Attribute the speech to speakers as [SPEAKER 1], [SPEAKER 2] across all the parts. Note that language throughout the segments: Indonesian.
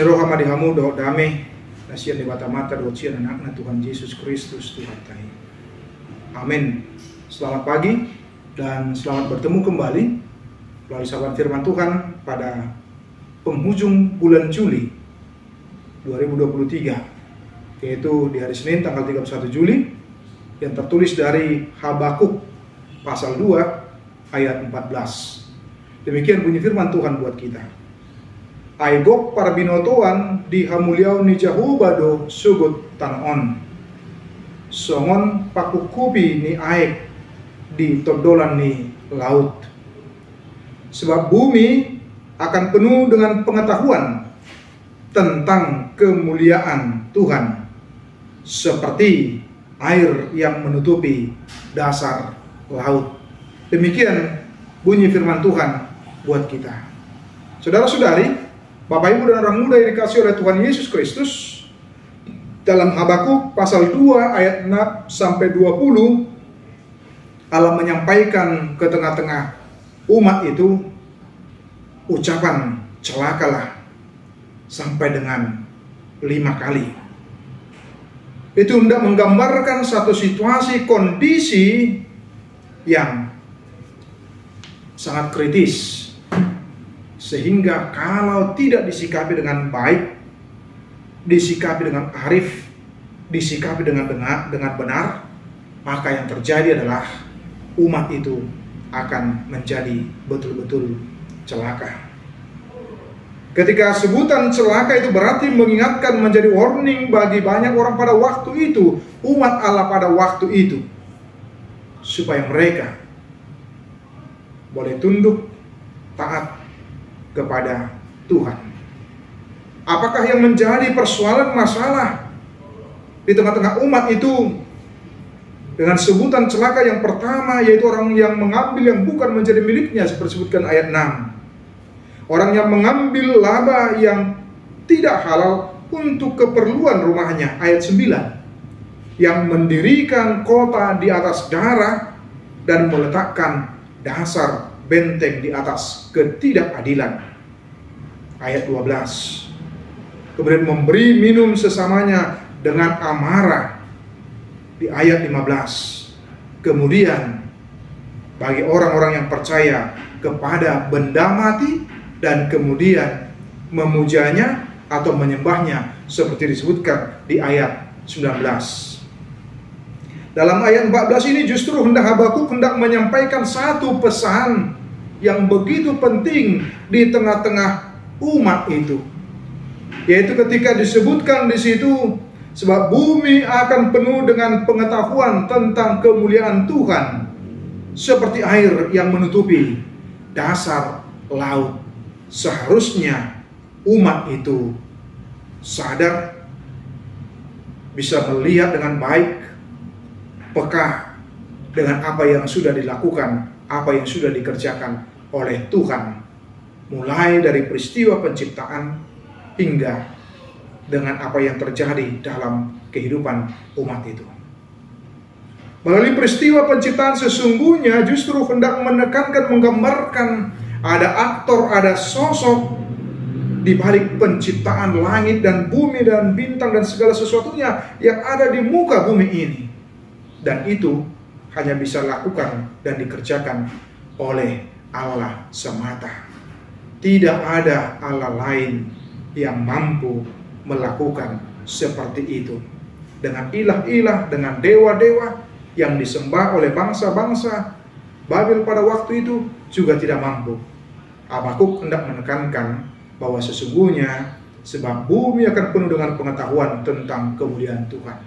[SPEAKER 1] Seroh hama dihamu doa damai nasian di mata mata doa cian anakna Tuhan Yesus Kristus Tuhan tai. Amin. Selamat pagi dan selamat bertemu kembali melalui sahabat firman Tuhan pada penghujung bulan Juli 2023, yaitu di hari Senin tanggal 31 Juli yang tertulis dari Habakuk pasal 2 ayat 14. Demikian bunyi firman Tuhan buat kita. Aigok para binotoan di hamuliau ni jahubado sugut tanon. Songon pakukupi ni aik di todolan ni laut. Sebab bumi akan penuh dengan pengetahuan tentang kemuliaan Tuhan, seperti air yang menutupi dasar laut. Demikian bunyi firman Tuhan buat kita. Saudara-saudari, Bapak Ibu dan orang muda yang dikasihi oleh Tuhan Yesus Kristus, dalam Habakuk pasal 2 ayat 6 sampai 20, Allah menyampaikan ke tengah-tengah umat itu ucapan celakalah sampai dengan 5 kali. Itu hendak menggambarkan satu situasi kondisi yang sangat kritis, sehingga kalau tidak disikapi dengan baik, disikapi dengan arif, disikapi dengan benar, maka yang terjadi adalah umat itu akan menjadi betul-betul celaka. Ketika sebutan celaka itu berarti mengingatkan, menjadi warning bagi banyak orang pada waktu itu, umat Allah pada waktu itu, supaya mereka boleh tunduk, taat kepada Tuhan. Apakah yang menjadi persoalan masalah di tengah-tengah umat itu dengan sebutan celaka yang pertama, yaitu orang yang mengambil yang bukan menjadi miliknya, seperti disebutkan ayat 6. Orang yang mengambil laba yang tidak halal untuk keperluan rumahnya, ayat 9. Yang mendirikan kota di atas darah dan meletakkan dasar benteng di atas ketidakadilan, ayat 12. Kemudian memberi minum sesamanya dengan amarah, di ayat 15. Kemudian bagi orang-orang yang percaya kepada benda mati dan kemudian memujanya atau menyembahnya, seperti disebutkan di ayat 19. Dalam ayat 14 ini justru Habakuk hendak menyampaikan satu pesan yang begitu penting di tengah-tengah umat itu, yaitu ketika disebutkan di situ, sebab bumi akan penuh dengan pengetahuan tentang kemuliaan Tuhan, seperti air yang menutupi dasar laut. Seharusnya umat itu sadar, bisa melihat dengan baik, peka dengan apa yang sudah dilakukan, apa yang sudah dikerjakan oleh Tuhan, mulai dari peristiwa penciptaan hingga dengan apa yang terjadi dalam kehidupan umat itu. Melalui peristiwa penciptaan sesungguhnya justru hendak menekankan, menggambarkan ada aktor, ada sosok di balik penciptaan langit dan bumi dan bintang dan segala sesuatunya yang ada di muka bumi ini. Dan itu hanya bisa lakukan dan dikerjakan oleh Allah semata. Tidak ada Allah lain yang mampu melakukan seperti itu. Dengan ilah-ilah, dengan dewa-dewa yang disembah oleh bangsa-bangsa Babel pada waktu itu juga tidak mampu. Habakuk hendak menekankan bahwa sesungguhnya sebab bumi akan penuh dengan pengetahuan tentang kemuliaan Tuhan.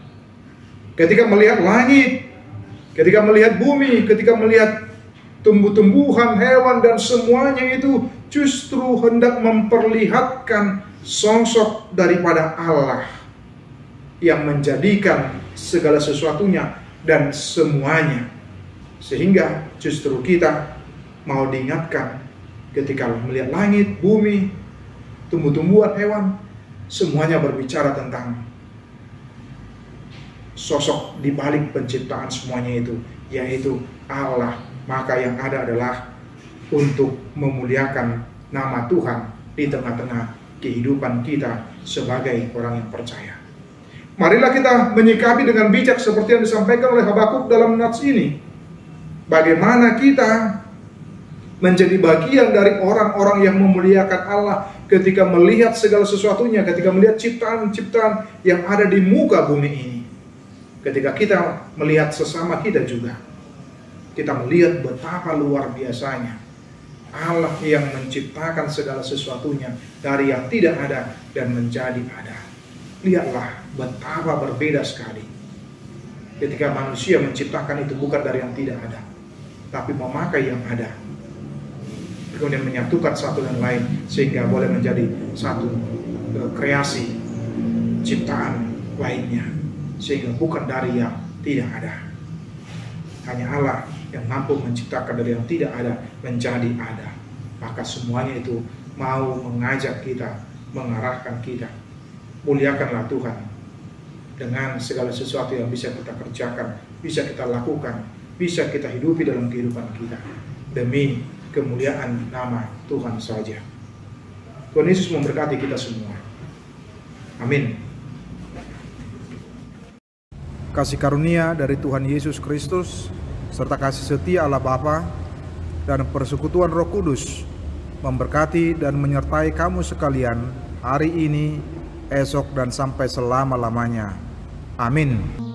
[SPEAKER 1] Ketika melihat langit, ketika melihat bumi, ketika melihat tumbuh-tumbuhan, hewan dan semuanya itu justru hendak memperlihatkan sosok daripada Allah yang menjadikan segala sesuatunya dan semuanya. Sehingga justru kita mau diingatkan ketika melihat langit, bumi, tumbuh-tumbuhan, hewan, semuanya berbicara tentang sosok di balik penciptaan semuanya itu, yaitu Allah. Maka yang ada adalah untuk memuliakan nama Tuhan di tengah-tengah kehidupan kita sebagai orang yang percaya. Marilah kita menyikapi dengan bijak seperti yang disampaikan oleh Habakuk dalam nats ini. Bagaimana kita menjadi bagian dari orang-orang yang memuliakan Allah ketika melihat segala sesuatunya, ketika melihat ciptaan-ciptaan yang ada di muka bumi ini. Ketika kita melihat sesama kita juga, kita melihat betapa luar biasanya Allah yang menciptakan segala sesuatunya dari yang tidak ada dan menjadi ada. Lihatlah betapa berbeda sekali ketika manusia menciptakan itu bukan dari yang tidak ada, tapi memakai yang ada, kemudian menyatukan satu dan lain sehingga boleh menjadi satu kreasi ciptaan lainnya, sehingga bukan dari yang tidak ada. Hanya Allah yang mampu menciptakan dari yang tidak ada menjadi ada. Maka semuanya itu mau mengajak kita, mengarahkan kita. Muliakanlah Tuhan dengan segala sesuatu yang bisa kita kerjakan, bisa kita lakukan, bisa kita hidupi dalam kehidupan kita, demi kemuliaan nama Tuhan saja. Tuhan Yesus memberkati kita semua. Amin. Kasih karunia dari Tuhan Yesus Kristus serta kasih setia Allah Bapa dan persekutuan Roh Kudus memberkati dan menyertai kamu sekalian hari ini, esok, dan sampai selama-lamanya. Amin.